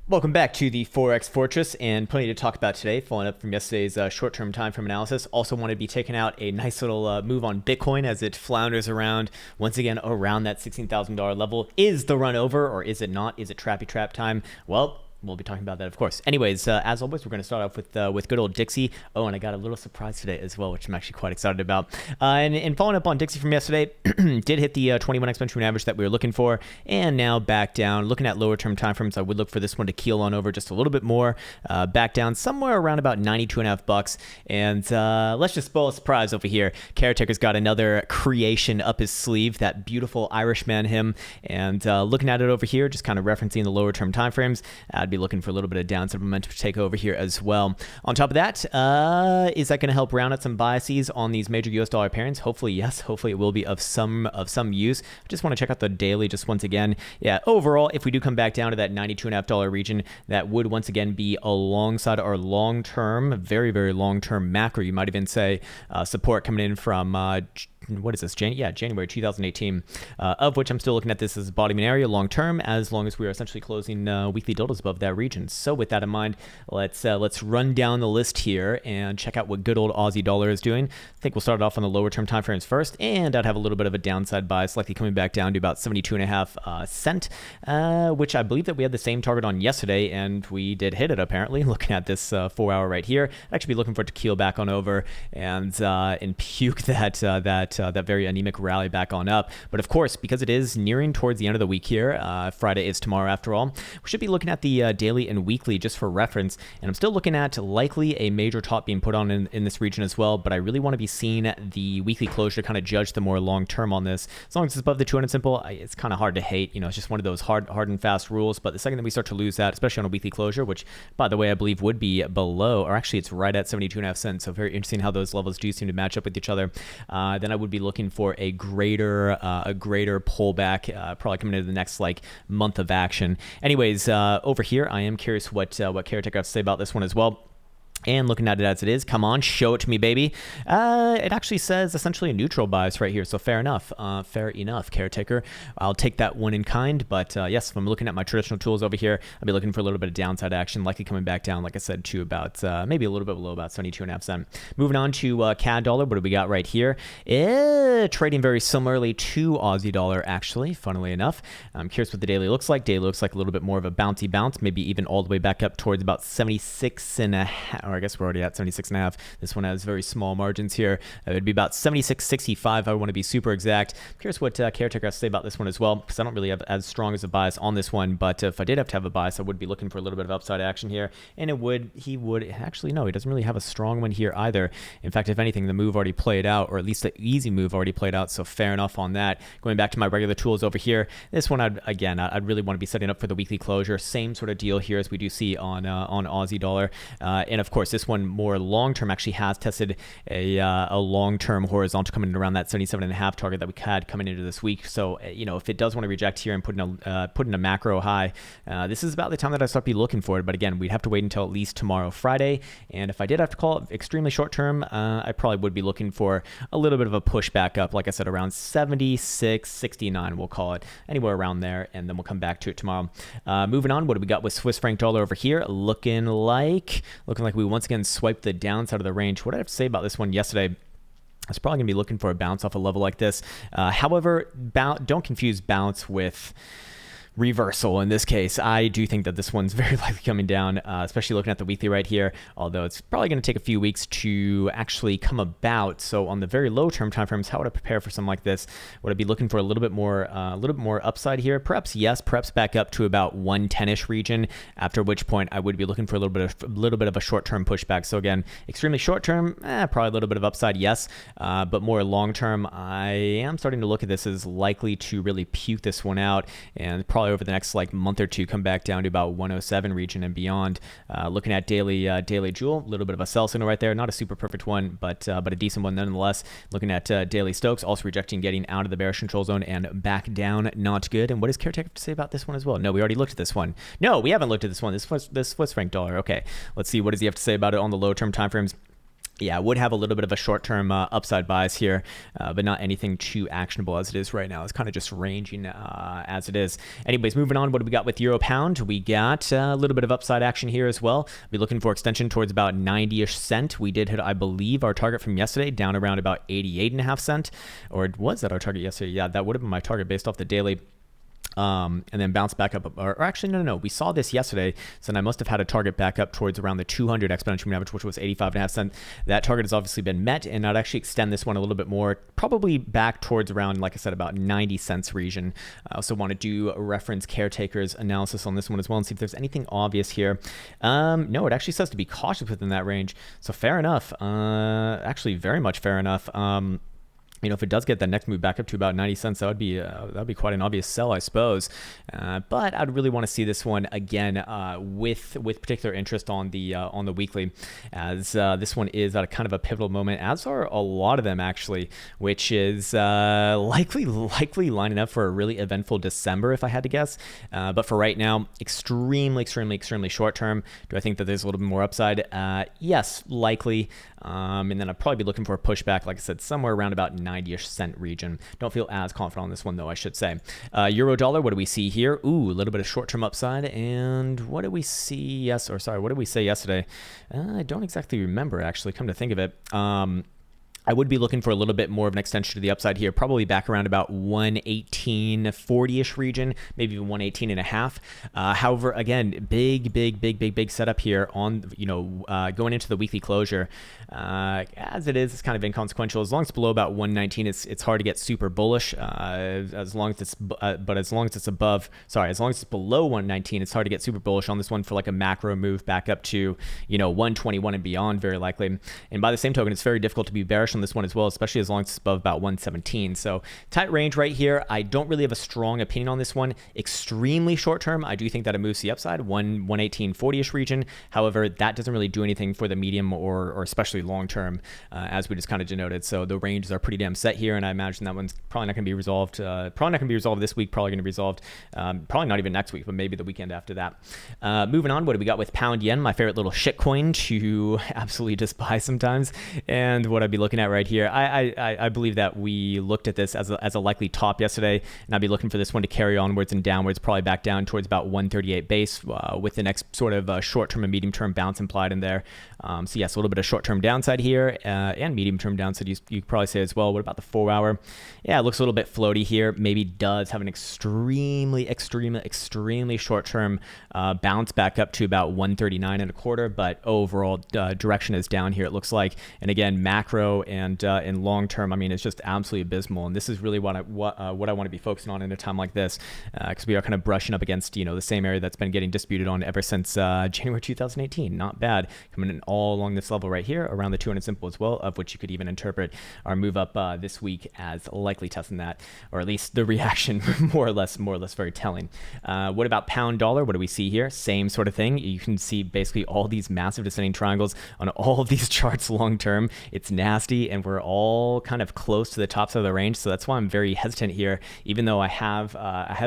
Welcome back to the Forex Fortress, and plenty to talk about today, following up from yesterday's short-term time frame analysis. Also want to be taking out a nice little move on Bitcoin as it flounders around, once again, around that $16,000 level. Is the run over, or is it not? Is it trappy trap time? Well, we'll be talking about that, of course. Anyways, as always, we're going to start off with good old Dixie. Oh, and I got a little surprise today as well, which I'm actually quite excited about. And following up on Dixie from yesterday, did hit the 21 exponential moving average that we were looking for, and now back down. Looking at lower term time frames, I would look for this one to keel on over just a little bit more, back down somewhere around about $92.5. And let's just spoil a surprise over here. Caretaker's got another creation up his sleeve, that beautiful Irishman him. And looking at it over here, just kind of referencing the lower term time frames, I'd be looking for a little bit of downside momentum to take over here as well. On top of that, is that going to help round out some biases on these major US dollar pairings? Hopefully, yes. Hopefully, it will be of some use. I just want to check out the daily just once again. Yeah, overall, if we do come back down to that $92.5 region, that would once again be alongside our long-term, very, very long-term macro, you might even say, support coming in from what is this? January 2018, of which I'm still looking at this as a bottoming area long term, as long as we are essentially closing weekly deltas above that region. So with that in mind, let's run down the list here and check out what good old Aussie dollar is doing. I think we'll start off on the lower term time frames first, and I'd have a little bit of a downside bias, likely coming back down to about 72.5 cent, which I believe that we had the same target on yesterday, and we did hit it apparently. Looking at this 4 hour right here, I'd actually be looking for it to keel back on over and puke that very anemic rally back on up. But of course, because it is nearing towards the end of the week here, Friday is tomorrow after all, we should be looking at the daily and weekly just for reference. And I'm still looking at likely a major top being put on in this region as well, but I really want to be seeing the weekly closure to kind of judge the more long term on this. As long as it's above the 200 simple, it's kind of hard to hate. You know, it's just one of those hard and fast rules. But the second that we start to lose that, especially on a weekly closure, which by the way, I believe would be below, or actually it's right at 72.5 cents. So very interesting how those levels do seem to match up with each other. Then I would be looking for a greater pullback, probably coming into the next month of action. Anyways, over here, I am curious what Caretaker has to say about this one as well. And looking at it as it is, come on, show it to me, baby. It actually says essentially a neutral bias right here, so fair enough. Fair enough, Caretaker. I'll take that one in kind, but yes, if I'm looking at my traditional tools over here, I'll be looking for a little bit of downside action, likely coming back down, like I said, to about maybe a little bit below about 72.5 cents. Moving on to Cad Dollar, what do we got right here? Trading very similarly to Aussie Dollar, actually, funnily enough. I'm curious what the daily looks like. Daily looks like a little bit more of a bouncy bounce, maybe even all the way back up towards about 76.5. Or I guess we're already at 76.5. This one has very small margins here. It would be about 76.65. I want to be super exact. I'm curious what Caretaker has to say about this one as well, because I don't really have as strong as a bias on this one. But if I did have to have a bias, I would be looking for a little bit of upside action here. And he would actually, no, he doesn't really have a strong one here either. In fact, if anything, the move already played out, or at least the easy move already played out. So fair enough on that. Going back to my regular tools over here, this one, I'd really want to be setting up for the weekly closure. Same sort of deal here as we do see on Aussie Dollar. And of course, this one more long-term actually has tested a long-term horizontal coming in around that 77.5 target that we had coming into this week. So, if it does want to reject here and put in a macro high, this is about the time that I start be looking for it. But again, we'd have to wait until at least tomorrow, Friday. And if I did have to call it extremely short-term, I probably would be looking for a little bit of a push back up, like I said, around 76.69, we'll call it, anywhere around there, and then we'll come back to it tomorrow. Moving on, what do we got with Swiss franc dollar over here? Looking like we once again swipe the downside of the range. What did I have to say about this one yesterday? I was probably going to be looking for a bounce off a level like this. However, don't confuse bounce with reversal in this case. I do think that this one's very likely coming down, especially looking at the weekly right here, although it's probably going to take a few weeks to actually come about. So on the very low term time frames, how would I prepare for something like this? Would I be looking for a little bit more upside here? Perhaps yes, perhaps back up to about 110-ish region, after which point I would be looking for a little bit of a short-term pushback. So again, extremely short-term, probably a little bit of upside, yes, but more long-term, I am starting to look at this as likely to really puke this one out, and probably over the next month or two come back down to about 107 region and beyond. Looking at daily Jewel, a little bit of a sell signal right there, not a super perfect one, but a decent one nonetheless. Looking at daily Stokes, also rejecting getting out of the bearish control zone and back down, not good. And what does Caretaker have to say about this one as well? No, we already looked at this one. No, we haven't looked at this one. This Swiss franc dollar. Okay, let's see, what does he have to say about it on the low term time frames? Yeah, would have a little bit of a short-term upside bias here, but not anything too actionable as it is right now. It's kind of just ranging as it is. Anyways, moving on, what do we got with Euro Pound? We got a little bit of upside action here as well. We're looking for extension towards about 90-ish cent. We did hit, I believe, our target from yesterday, down around about 88.5 cent. Or was that our target yesterday? Yeah, that would have been my target based off the daily. And then bounce back up, or actually, no. We saw this yesterday, so then I must have had a target back up towards around the 200 exponential moving average, which was 85.5 cents. That target has obviously been met, and I'd actually extend this one a little bit more, probably back towards around, like I said, about 90 cents region. I also want to do a reference caretaker's analysis on this one as well and see if there's anything obvious here. No, it actually says to be cautious within that range, so fair enough. Actually, very much fair enough. If it does get the next move back up to about 90 cents, that would be quite an obvious sell, I suppose. But I'd really want to see this one again with particular interest on the weekly, as this one is at a kind of a pivotal moment, as are a lot of them actually, which is likely lining up for a really eventful December if I had to guess. But for right now, extremely short term. Do I think that there's a little bit more upside? Yes, likely. And then I'd probably be looking for a pushback, like I said, somewhere around about 90-ish cent region. Don't feel as confident on this one, though, I should say. Euro dollar, what do we see here? Ooh, a little bit of short-term upside. And what did we see? What did we say yesterday? I don't exactly remember, actually, come to think of it. I would be looking for a little bit more of an extension to the upside here, probably back around about 118.40-ish region, maybe even 118.5. However, again, big setup here on, going into the weekly closure. As it is, it's kind of inconsequential. As long as it's below about 119, it's hard to get super bullish. As long as it's below 119, it's hard to get super bullish on this one for like a macro move back up to 121 and beyond, very likely. And by the same token, it's very difficult to be bearish on this one as well, especially as long as it's above about 117. So tight range right here. I don't really have a strong opinion on this one. Extremely short term, I do think that it moves to the upside, 118.40-ish region. However, that doesn't really do anything for the medium or especially long term, as we just kind of denoted. So the ranges are pretty damn set here, and I imagine that one's probably not going to be resolved. Probably not going to be resolved this week. Probably going to be resolved probably not even next week, but maybe the weekend after that. Moving on, what do we got with pound yen? My favorite little shit coin to absolutely despise sometimes, and what I'd be looking at right here. I believe that we looked at this as a likely top yesterday, and I'd be looking for this one to carry onwards and downwards, probably back down towards about 138 base with the next sort of short-term and medium-term bounce implied in there. So yes, a little bit of short-term downside here and medium-term downside you could probably say as well. What about the 4-hour? Yeah, it looks a little bit floaty here. Maybe does have an extremely short-term bounce back up to about 139.25, but overall direction is down here, it looks like. And again, macro and in long term, I mean, it's just absolutely abysmal. And this is really what I want to be focusing on in a time like this, because we are kind of brushing up against the same area that's been getting disputed on ever since January 2018. Not bad, coming in all along this level right here around the 200 simple as well, of which you could even interpret our move up this week as likely testing that, or at least the reaction more or less very telling. What about pound dollar? What do we see here? Same sort of thing. You can see basically all these massive descending triangles on all of these charts long term. It's nasty, and we're all kind of close to the tops of the range, so that's why I'm very hesitant here, even though I have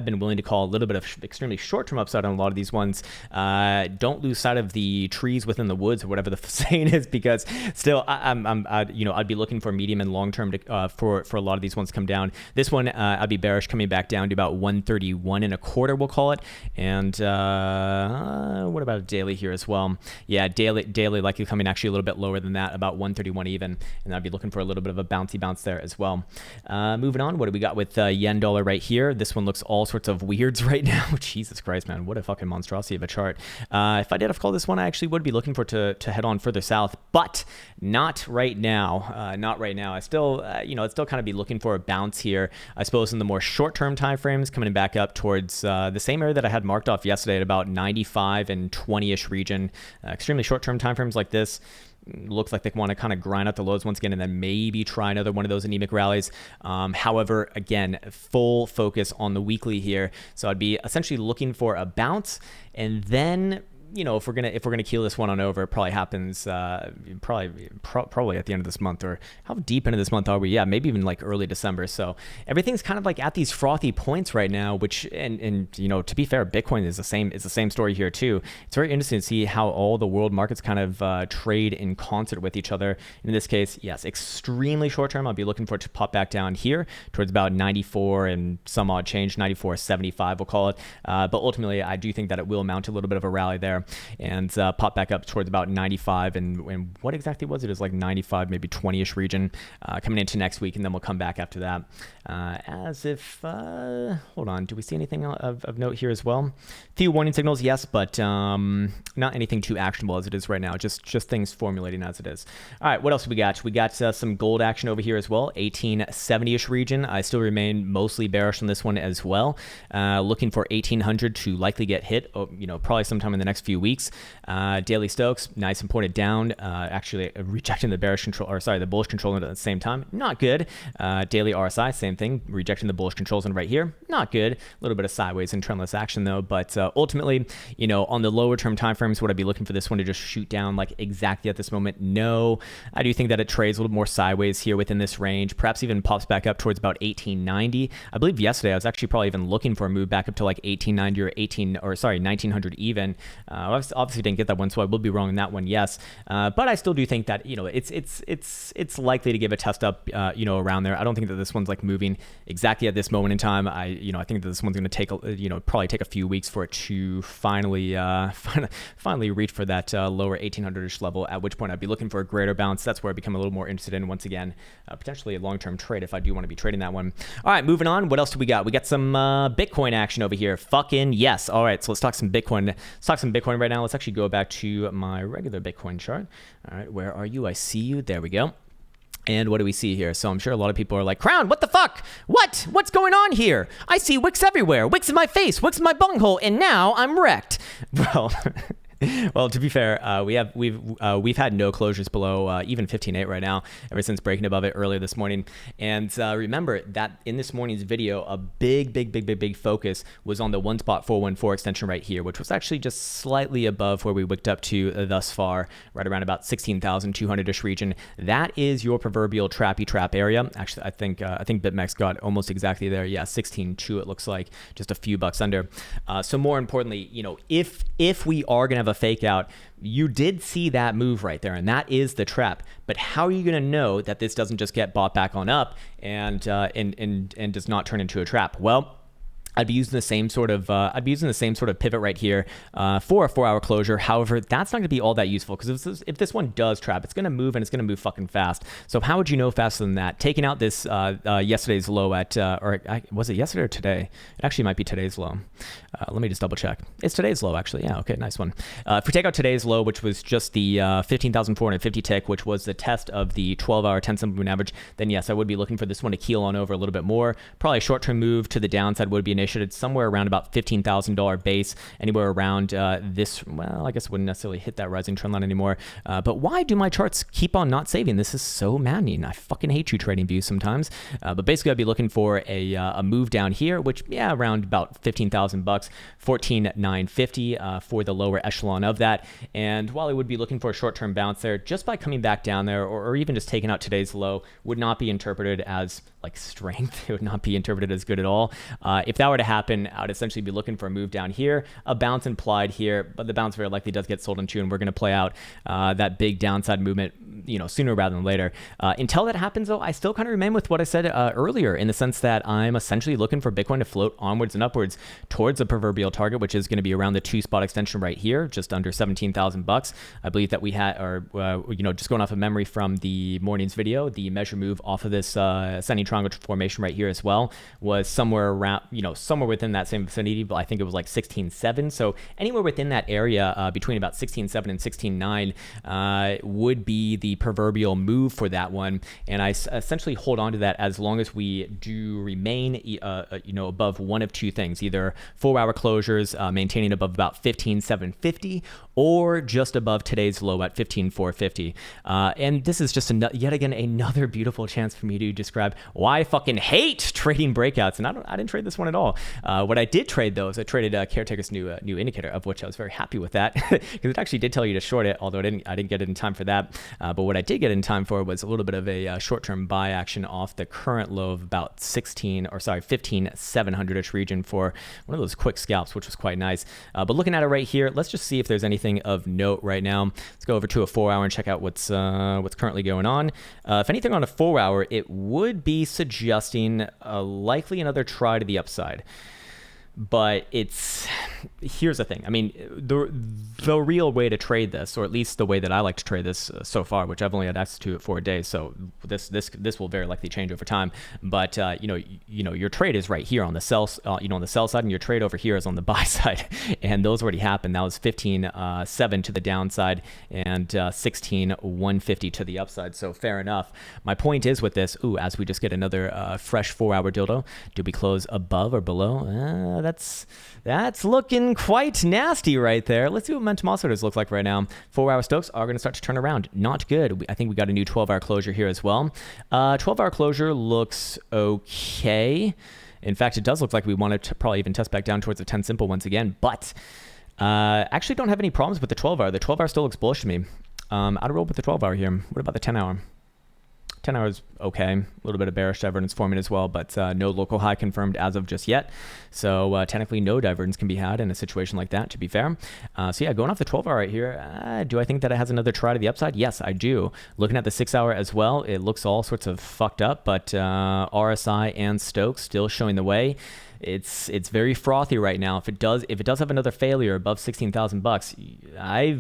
been willing to call a little bit of extremely short-term upside on a lot of these ones. Don't lose sight of the trees within the woods, or whatever the saying is, because still I'd be looking for medium and long-term for a lot of these ones to come down. This one I'd be bearish, coming back down to about 131.25, we'll call it. And what about a daily here as well? Yeah, daily likely coming actually a little bit lower than that, about 131 even, and I'd be looking for a little bit of a bouncy bounce there as well. Moving on, what do we got with yen dollar right here? This one looks all sorts of weirds right now. Jesus Christ, man, what a fucking monstrosity of a chart. If I did have to call this one, I actually would be looking for to head on further south, but not right now. Not right now. I still, I'd still kind of be looking for a bounce here, I suppose, in the more short-term time frames, coming back up towards the same area that I had marked off yesterday at about 95 and 20-ish region. Extremely short-term time frames like this. Looks like they want to kind of grind out the lows once again and then maybe try another one of those anemic rallies. However, again, full focus on the weekly here. So I'd be essentially looking for a bounce and then if we're gonna keel this one on over, it probably happens probably at the end of this month, or how deep into this month are we? Yeah, maybe even like early December. So everything's kind of like at these frothy points right now, which and to be fair, Bitcoin is the same story here too. It's very interesting to see how all the world markets kind of trade in concert with each other. In this case, yes, extremely short term. I'll be looking for it to pop back down here towards about 94 and some odd change, 94.75 we'll call it. But ultimately, I do think that it will mount a little bit of a rally there and pop back up towards about 95. And what exactly was it? It was like 95, maybe 20-ish region coming into next week, and then we'll come back after that. As if, hold on, do we see anything of note here as well? Few warning signals, yes, but not anything too actionable as it is right now. Just things formulating as it is. All right, what else do we got? We got some gold action over here as well, 1870-ish region. I still remain mostly bearish on this one as well. Looking for 1800 to likely get hit, probably sometime in the next few weeks. Daily Stokes, nice and pointed down. Actually rejecting the the bullish control at the same time. Not good. Daily RSI, same thing, rejecting the bullish control zone right here. Not good. A little bit of sideways and trendless action though, but ultimately, on the lower term time frames, would I be looking for this one to just shoot down like exactly at this moment? No. I do think that it trades a little more sideways here within this range, perhaps even pops back up towards about 1890. I believe yesterday I was actually probably even looking for a move back up to like 1890 or 1900 even. Obviously didn't get that one, so I will be wrong on that one, yes. But I still do think that it's likely to give a test up around there. I don't think that this one's like moving exactly at this moment in time. I think that this one's going to take probably take a few weeks for it to finally reach for that lower 1800-ish level, at which point I'd be looking for a greater bounce. That's where I become a little more interested in, once again, potentially a long-term trade if I do want to be trading that one. All right, moving on. What else do we got? We got some Bitcoin action over here. Fucking yes. All right, so let's talk some Bitcoin. Let's talk some Bitcoin right now. Let's actually go back to my regular Bitcoin chart. All right, where are you? I see you. There we go. And what do we see here? So I'm sure a lot of people are like, Crown, what the fuck? What's going on here? I see wicks everywhere. Wicks in my face, wicks in my bunghole, and now I'm wrecked. Well, well, to be fair, we've had no closures below even 15.8 right now, ever since breaking above it earlier this morning. And remember that in this morning's video, a big focus was on the 1.414 extension right here, which was actually just slightly above where we wicked up to thus far, right around about 16,200-ish region. That is your proverbial trappy trap area. Actually, I think BitMEX got almost exactly there. Yeah, 16.2 it looks like, just a few bucks under. So more importantly, if we are gonna have a fake out, you did see that move right there, and that is the trap. But how are you going to know that this doesn't just get bought back on up and does not turn into a trap? Well, I'd be using the same sort of pivot right here for a 4-hour closure. However, that's not going to be all that useful, because if this one does trap, it's going to move, and it's going to move fucking fast. So how would you know faster than that? Taking out this yesterday's low at, was it yesterday or today? It actually might be today's low. Let me just double check. It's today's low, actually. Yeah, okay, nice one. If we take out today's low, which was just the 15,450 tick, which was the test of the 12-hour 10-symbol moving average, then yes, I would be looking for this one to keel on over a little bit more. Probably a short-term move to the downside would be initiated somewhere around about $15,000 base, anywhere around this. Well, I guess it wouldn't necessarily hit that rising trend line anymore. But why do my charts keep on not saving? This is so maddening. I fucking hate you trading views sometimes. But basically, I'd be looking for a move down here, which, yeah, around about 15,000 bucks, 14,950 for the lower echelon of that. And while I would be looking for a short-term bounce there, just by coming back down there, or even just taking out today's low, would not be interpreted as like strength. It would not be interpreted as good at all. If that were to happen, I would essentially be looking for a move down here, a bounce implied here, but the bounce very likely does get sold into, and we're going to play out that big downside movement, sooner rather than later. Until that happens, though, I still kind of remain with what I said earlier, in the sense that I'm essentially looking for Bitcoin to float onwards and upwards towards the proverbial target, which is going to be around the 2-spot extension right here, just under 17,000 bucks. I believe that we had, just going off of memory from the morning's video, the measure move off of this ascending triangle formation right here as well was somewhere around, somewhere within that same vicinity, but I think it was like 16.7. So anywhere within that area between about 16.7 and 16.9 would be the proverbial move for that one, and I essentially hold on to that as long as we do remain, above one of two things: either 4-hour closures maintaining above about 15,750, or just above today's low at 15,450. And this is just yet again another beautiful chance for me to describe why I fucking hate trading breakouts. And I didn't trade this one at all. What I did trade though is I traded Caretaker's new indicator, of which I was very happy with that because it actually did tell you to short it, although I didn't get it in time for that. But what I did get in time for was a little bit of a short-term buy action off the current low of about 15,700-ish region for one of those quick scalps, which was quite nice. But looking at it right here, let's just see if there's anything of note right now. Let's go over to a 4-hour and check out what's currently going on. If anything on a 4-hour, it would be suggesting likely another try to the upside. But here's the thing. I mean, the real way to trade this, or at least the way that I like to trade this so far, which I've only had access to it for a day, so this will very likely change over time. But your trade is right here on the sell, on the sell side, and your trade over here is on the buy side, and those already happened. That was 15.7 to the downside and 16.150 to the upside. So fair enough. My point is with this, as we just get another fresh 4-hour dildo, do we close above or below? That's looking quite nasty right there. Let's see what momentum oscillators look like right now. 4-hour Stokes are going to start to turn around. Not good. I think we got a new 12-hour closure here as well. 12-hour closure looks okay. In fact, it does look like we want to probably even test back down towards the 10 simple once again, but actually don't have any problems with the 12-hour. The 12-hour still looks bullish to me. I'd roll with the 12-hour here. What about the 10-hour? 10 hours, okay. A little bit of bearish divergence forming as well, but no local high confirmed as of just yet. So technically no divergence can be had in a situation like that, to be fair. So yeah, going off the 12-hour right here, do I think that it has another try to the upside? Yes, I do. Looking at the 6-hour as well, it looks all sorts of fucked up, but RSI and Stokes still showing the way. It's very frothy right now. If it does have another failure above $16,000, I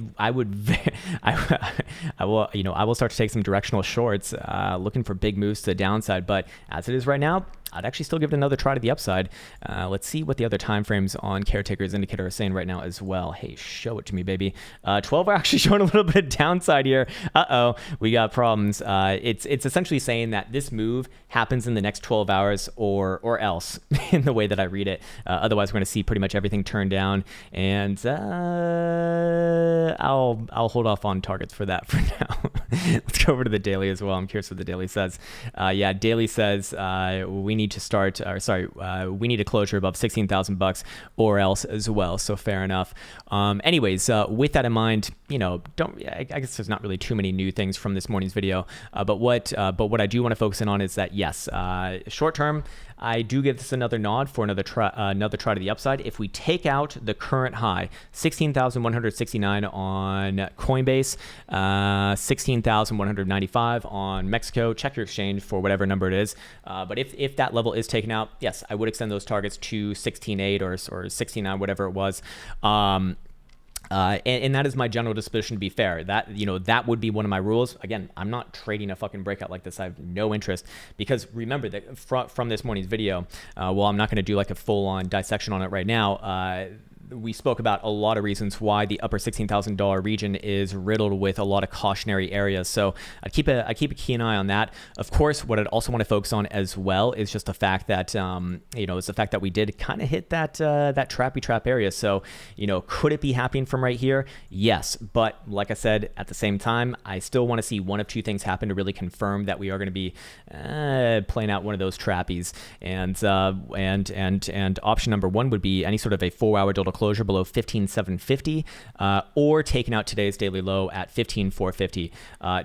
will start to take some directional shorts, looking for big moves to the downside. But as it is right now, I'd actually still give it another try to the upside. Let's see what the other time frames on Caretaker's indicator are saying right now as well. Hey, show it to me, baby. 12 are actually showing a little bit of downside here. Uh-oh, we got problems. It's essentially saying that this move happens in the next 12 hours or else, in the way that I read it. Otherwise, we're going to see pretty much everything turn down, and I'll hold off on targets for that for now. Let's go over to the daily as well. I'm curious what the daily says. Yeah, daily says we need to start, we need a closure above $16,000 or else as well. So fair enough. Anyways, with that in mind, I guess there's not really too many new things from this morning's video. But what I do want to focus in on is that yes, short term, I do give this another nod for another try to the upside. If we take out the current high, 16,169 on Coinbase, 16,195 on Mexico, check your exchange for whatever number it is. But if that level is taken out, yes, I would extend those targets to 16.8 or 16.9, whatever it was. And that is my general disposition, to be fair. That that would be one of my rules. Again, I'm not trading a fucking breakout like this. I have no interest, because remember that from this morning's video, while I'm not going to do like a full-on dissection on it right now, we spoke about a lot of reasons why the upper $16,000 region is riddled with a lot of cautionary areas. So I keep a keen eye on that. Of course, what I'd also want to focus on as well is just the fact that it's the fact that we did kind of hit that trappy trap area. So could it be happening from right here? Yes, but like I said, at the same time, I still want to see one of two things happen to really confirm that we are going to be playing out one of those trappies. And option number one would be any sort of a 4-hour delta closure below 15,750, or taking out today's daily low at 15,450.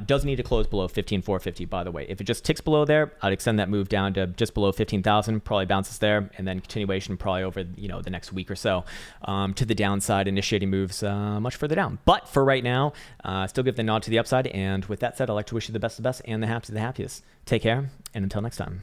Doesn't need to close below 15,450, by the way. If it just ticks below there, I'd extend that move down to just below 15,000, probably bounces there, and then continuation probably over the next week or so to the downside, initiating moves much further down. But for right now, still give the nod to the upside. And with that said, I'd like to wish you the best of the best and the happiest of the happiest. Take care, and until next time.